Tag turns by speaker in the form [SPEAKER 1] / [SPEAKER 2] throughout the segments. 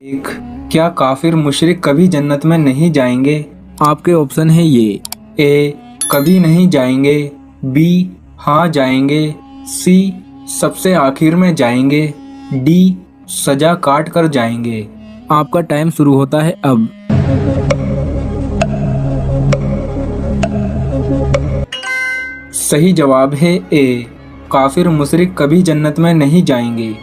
[SPEAKER 1] एक, क्या काफिर मुशरिक कभी जन्नत में नहीं जाएंगे? आपके ऑप्शन है ये: ए, कभी नहीं जाएंगे, बी, हाँ जाएंगे, सी, सबसे आखिर में जाएंगे, डी, सजा काट कर जाएंगे। आपका टाइम शुरू होता है अब। सही जवाब है ए, काफिर मुशरिक कभी जन्नत में नहीं जाएंगे।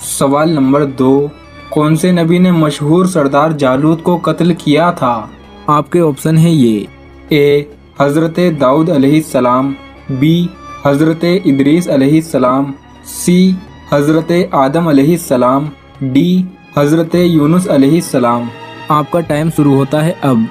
[SPEAKER 1] सवाल नंबर 2, कौन से नबी ने मशहूर सरदार जालूत को कत्ल किया था? आपके ऑप्शन है ये: ए, हजरत दाऊद अलैहिस्सलाम, बी, हजरत इदरीस अलैहिस्सलाम, सी, हजरत आदम अलैहिस्सलाम, डी, हजरत यूनुस अलैहिस्सलाम। आपका टाइम शुरू होता है अब।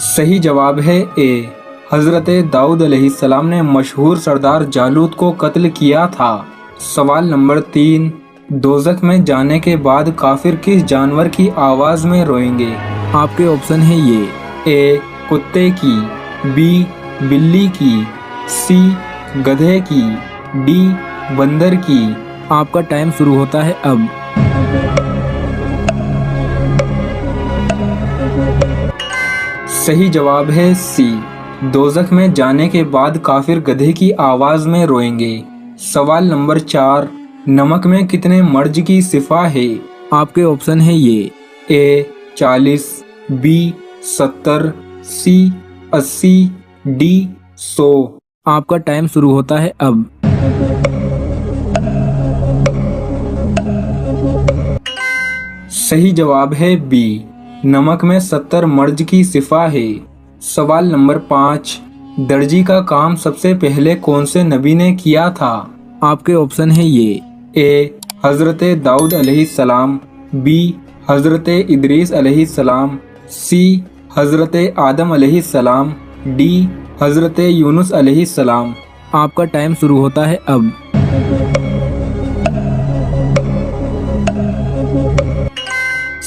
[SPEAKER 1] सही जवाब है ए, हजरत दाऊद अलैहिस्सलाम ने मशहूर सरदार जालूत को कत्ल किया था। सवाल नंबर 3, दोज़ख में जाने के बाद काफिर किस जानवर की आवाज में रोएंगे? आपके ऑप्शन है ये: ए, कुत्ते की, बी, बिल्ली की, सी, गधे की, डी, बंदर की। आपका टाइम शुरू होता है अब। सही जवाब है सी, दोज़ख में जाने के बाद काफिर गधे की आवाज में रोएंगे। सवाल नंबर 4, नमक में कितने मर्ज की सिफा है? आपके ऑप्शन है ये: ए, 40, बी, 70, सी, 80, डी, 100। आपका टाइम शुरू होता है अब। सही जवाब है बी, नमक में 70 मर्ज की सिफा है। सवाल नंबर 5, दर्जी का काम सबसे पहले कौन से नबी ने किया था? आपके ऑप्शन है ये: ए, हजरत दाऊद अलैहिस्सलाम, बी, हजरत इदरीस अलैहिस्सलाम, सी, हजरत आदम अलैहिस्सलाम, डी, हजरत यूनुस अलैहिस्सलाम। आपका टाइम शुरू होता है अब।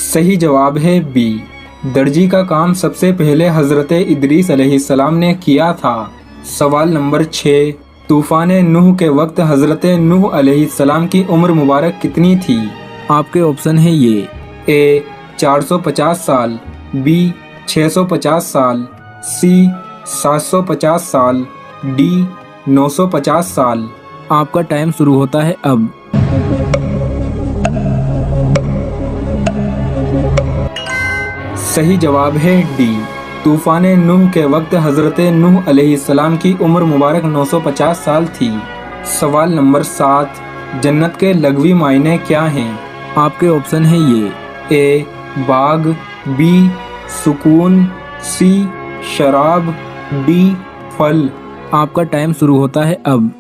[SPEAKER 1] सही जवाब है बी, दर्जी का काम सबसे पहले हजरत इदरीस अलैहिस्सलाम ने किया था। सवाल नंबर 6, तूफान नूह के वक्त हजरत नूह अलैहिस्सलाम की उम्र मुबारक कितनी थी? आपके ऑप्शन है ये: ए, 450 साल, बी, 650 साल, सी, 750 साल, डी, 950 साल। आपका टाइम शुरू होता है अब। सही जवाब है डी, तूफान नूह के वक्त हजरत नूह अलैहिस्सलाम की उम्र मुबारक 950 साल थी। सवाल नंबर 7, जन्नत के लग़वी मायने क्या हैं? आपके ऑप्शन है ये: ए, बाग, बी, सुकून, सी, शराब, डी, फल। आपका टाइम शुरू होता है अब।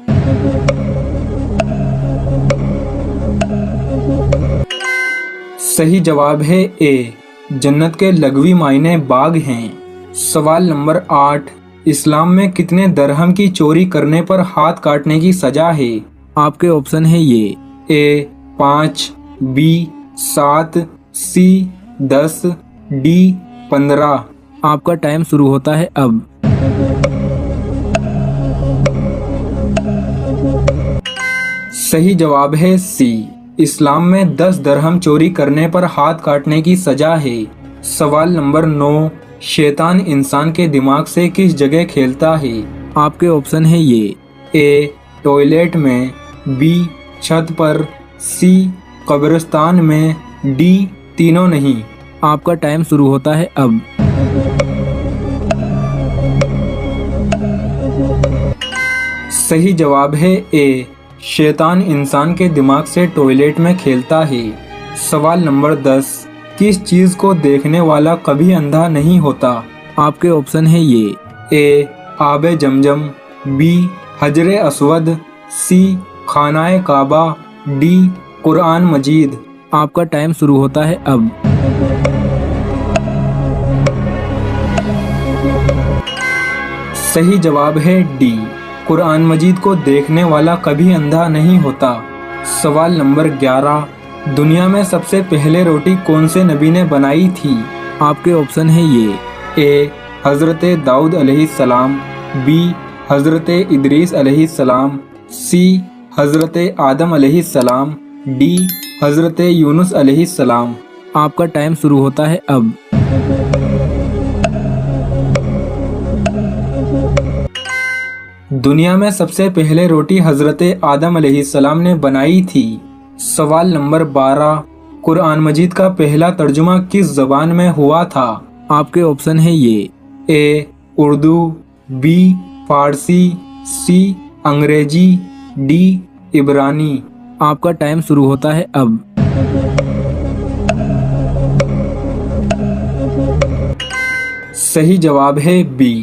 [SPEAKER 1] सही जवाब है ए, जन्नत के लग़वी मायने बाग हैं। सवाल नंबर 8, इस्लाम में कितने दरहम की चोरी करने पर हाथ काटने की सजा है? आपके ऑप्शन है ये: ए, 5, बी, 7, सी, 10, डी, 15। आपका टाइम शुरू होता है अब। सही जवाब है सी, इस्लाम में 10 दरहम चोरी करने पर हाथ काटने की सजा है। सवाल नंबर 9, शैतान इंसान के दिमाग से किस जगह खेलता है? आपके ऑप्शन है ये: ए, टॉयलेट में, बी, छत पर, सी, कब्रिस्तान में, डी, तीनों नहीं। आपका टाइम शुरू होता है अब। सही जवाब है ए, शैतान इंसान के दिमाग से टॉयलेट में खेलता है। सवाल नंबर 10, किस चीज को देखने वाला कभी अंधा नहीं होता? आपके ऑप्शन है ये: ए, आबे जमजम, बी, हजरे अस्वद, सी, खानाए काबा, डी, कुरान मजीद। आपका टाइम शुरू होता है अब। सही जवाब है डी, कुरान मजीद को देखने वाला कभी अंधा नहीं होता। सवाल नंबर 11, दुनिया में सबसे पहले रोटी कौन से नबी ने बनाई थी? आपके ऑप्शन है ये: ए, हजरत दाऊद अलैहिस्सलाम, बी, हजरत इदरीस अलैहिस्सलाम, सी, हज़रत आदम अलैहिस्सलाम, डी हज़रत यूनुस अलैहिस्सलाम। आपका टाइम शुरू होता है अब। दुनिया में सबसे पहले रोटी हज़रत आदम अलैहिस्सलाम ने बनाई थी। सवाल नंबर 12, कुरान मजीद का पहला तर्जुमा किस ज़बान में हुआ था? आपके ऑप्शन है ये: ए उर्दू, बी फारसी, सी अंग्रेजी, डी इब्रानी। आपका टाइम शुरू होता है अब। सही जवाब है बी,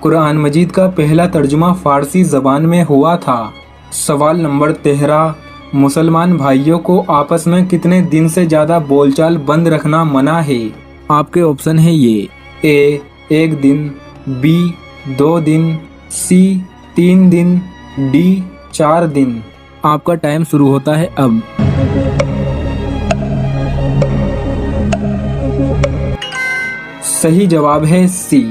[SPEAKER 1] कुरान मजीद का पहला तर्जुमा फारसी ज़बान में हुआ था। सवाल नंबर 13, मुसलमान भाइयों को आपस में कितने दिन से ज़्यादा बोलचाल बंद रखना मना है? आपके ऑप्शन है ये: ए 1 दिन, बी 2 दिन, सी 3 दिन, डी 4 दिन। आपका टाइम शुरू होता है अब। सही जवाब है सी,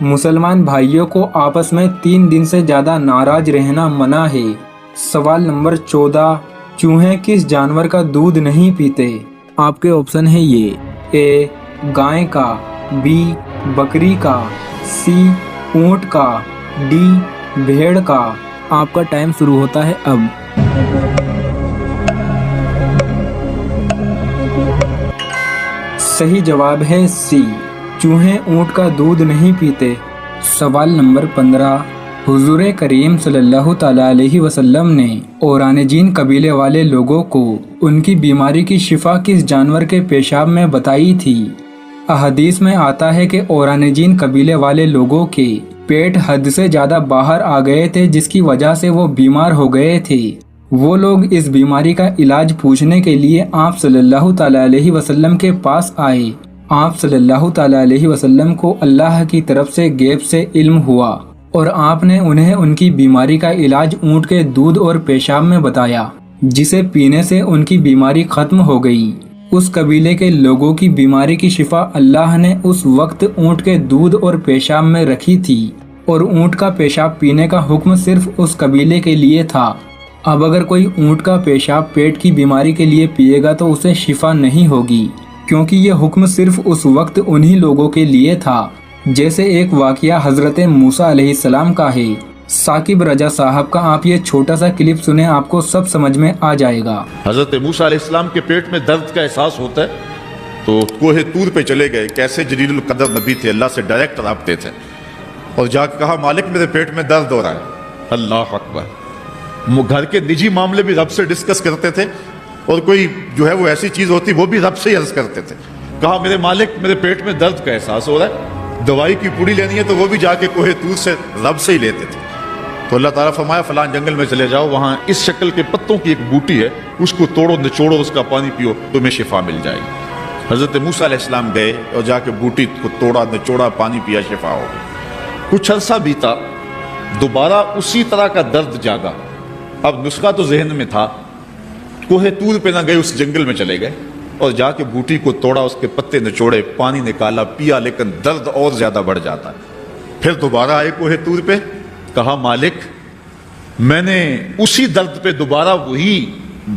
[SPEAKER 1] मुसलमान भाइयों को आपस में 3 दिन से ज़्यादा नाराज रहना मना है। सवाल नंबर 14, चूहे किस जानवर का दूध नहीं पीते? आपके ऑप्शन है ये: ए गाय का, बी बकरी का, सी ऊंट का, डी भेड़ का। आपका टाइम शुरू होता है अब। सही जवाब है सी, चूहे ऊंट का दूध नहीं पीते। सवाल नंबर 15, हुजूर करीम सल्लल्लाहु ताला अलैहि वसल्लम ने औरानेजीन कबीले वाले लोगों को उनकी बीमारी की शिफा किस जानवर के पेशाब में बताई थी? अहदीस में आता है कि औरानेजीन कबीले वाले लोगों के पेट हद से ज़्यादा बाहर आ गए थे, जिसकी वजह से वो बीमार हो गए थे। वो लोग इस बीमारी का इलाज पूछने के लिए आप सल्लल्लाहु ताला अलैहि वसल्लम के पास आए। आप सल्लल्लाहु ताला अलैहि वसल्लम को अल्लाह की तरफ से गैब से इल्म हुआ और आपने उन्हें उनकी बीमारी का इलाज ऊँट के दूध और पेशाब में बताया, जिसे पीने से उनकी बीमारी खत्म हो गई। उस कबीले के लोगों की बीमारी की शिफा अल्लाह ने उस वक्त ऊँट के दूध और पेशाब में रखी थी और ऊँट का पेशाब पीने का हुक्म सिर्फ उस कबीले के लिए था। अब अगर कोई ऊँट का पेशाब पेट की बीमारी के लिए पिएगा तो उसे शिफा नहीं होगी, क्योंकि ये हुक्म सिर्फ उस वक्त उन्हीं लोगों के लिए था। जैसे एक वाकया हजरत मूसा अलैहिस्सलाम का है। साकिब रजा साहब का आप ये छोटा सा क्लिप सुने, आपको सब समझ में आ जाएगा।
[SPEAKER 2] हजरत मूसा अलैहिस्सलाम के पेट में दर्द का एहसास होता है तो कोहे तूर पे चले गए। कैसे जलीलुल कदर नबी थे, अल्लाह से डायरेक्ट राब्ते थे, और जाकर कहा मालिक मेरे पेट में दर्द हो रहा है। अल्लाह अकबर। घर के निजी मामले भी रब से डिस्कस करते थे, और कोई जो है वो ऐसी चीज होती वो भी रब से ही अर्ज करते थे। कहा मेरे मालिक मेरे पेट में दर्द का एहसास हो रहा है, दवाई की पुड़ी लेनी है, तो वो भी जाके कोहे तूर से रब से ही लेते थे। तो अल्लाह ताला फरमाया फलां जंगल में चले जाओ, वहां इस शक्ल के पत्तों की एक बूटी है, उसको तोड़ो निचोड़ो, उसका पानी पियो, तुम्हें शिफा मिल जाएगी। हजरत मूसा अलैहिस्सलाम गए और जाके बूटी को तोड़ा निचोड़ा, पानी पिया, शिफा हो गई। कुछ अरसा बीता, दोबारा उसी तरह का दर्द जागा। अब नुस्खा तो जहन में था, कोहे तूर पे ना गए, उस जंगल में चले गए और जाके बूटी को तोड़ा, उसके पत्ते निचोड़े, पानी निकाला, पिया, लेकिन दर्द और ज्यादा बढ़ जाता है। फिर दोबारा आए कोहे तूर पे, कहा मालिक मैंने उसी दर्द पे दोबारा वही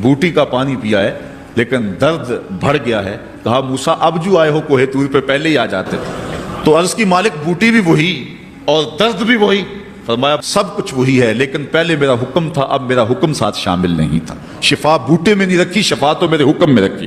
[SPEAKER 2] बूटी का पानी पिया है, लेकिन दर्द बढ़ गया है। कहा मूसा अब जो आए हो कोहे तूर पे, पहले ही आ जाते थे। तो अर्ज की मालिक बूटी भी वही और दर्द भी वही। फरमाया सब कुछ वही है, लेकिन पहले मेरा हुक्म था, अब मेरा हुक्म साथ शामिल नहीं था। शिफा बूटे में नहीं रखी, शिफा तो मेरे हुक्म में रखी।